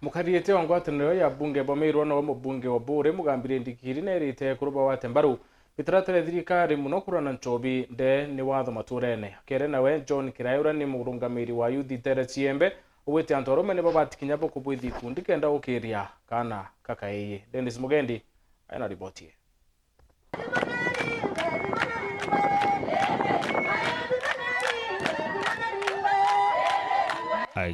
Mukariete wa ngwataniro ya bunge bomeirwo no mubunge wa Bure mugambire ndikiri nerite kuruba wate mbaru bitaratire thirikari muno kurana nchobi nde ni watho maturene kere nawe John Kirayura ni murungamiri wa Youth Tere Chiembe uwete antorome ne babatikinya boko bwithi kundi kenda ukiria kana kakaiye. Dennis Mugendi ana ripoti.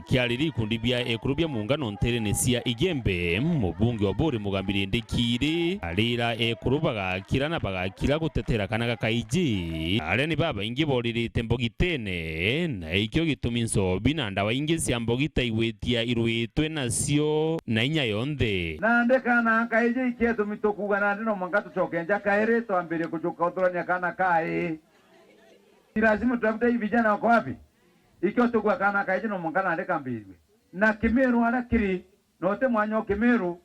Kiariri kundi bia ekurubia muungano nterene cia Igembe mubunge wa Bure mugambire ndikiri arira ekurubaga kirana bagakira gutetera kana gakaiji are ni baba ingi boririte mbogitene na ikyo gitumi nsobi na ndawa ingi cia mbogita igwetia irwitwe nacio na inya yonthe nande kana kaiji ikietu mitukuga nande no manga tucokenja kaire twambire kujuka uthurania kana kai lazima tutafute vijana wako wapi ikyo tugwa kana kaije no manga nande kambirwe na Kimeru ara kiri note mwanyo Kimeru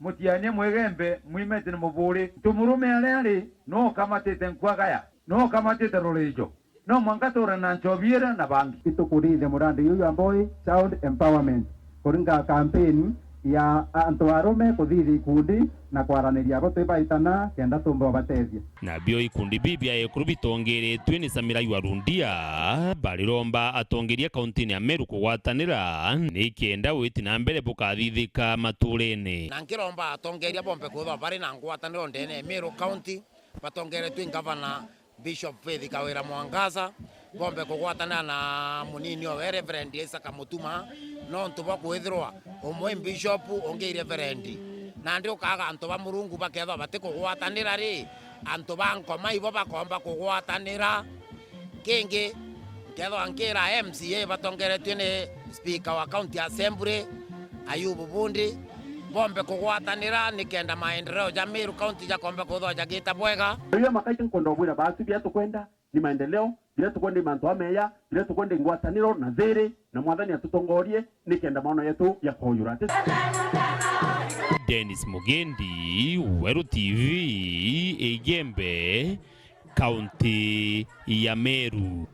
mutianie mwegembe mwimete mu Bure tumurume ale no kamatete nkwagaya no kamatete rolejo no manga tora na nchobiera na bangi itukurithe murandi yuyu amboi child empowerment kuringa campaign ya antoarume kuthiri kundi na kwaraniria gutwibaitana kenda tumbo batethia na bio ikundi bibia ekurubi tongeretwe ni Samira Yuarundia bariromba atongeria kaunti ya Meru kugwatanira ni kenda witi na mbere bukathithika maturene na nkiromba atongeria bombe kutho bari na ngwataniro ndene Meru County batongeretwe Governor Bishop Faith Kawira Mwangaza bombe kugwatana na munini o Reverend Isaka Mutuma no ntuba kwithirwa umwe bishop onge reverend na ndio kaga antu ba murungu baketho batiko gwatanira ri antu ba nkoma ibo bakomba kugwatanira kingi ketho ankira MCA batongeretwe ni speaker wa county assembly Ayubu Bundi bombe kugwatanira nikenda maendeleo ya Meru County jakomba kutho jagita bwega iyo makaiti nkondo bwira basi bia tukwenda ni maendeleo bila tukwende mantu ameya bila tukwende ngwataniro na thiri na mwathani atutongorie nikenda maono yetu ya koyura. Dennis Mugendi, Weru TV, Igembe, County ya Meru.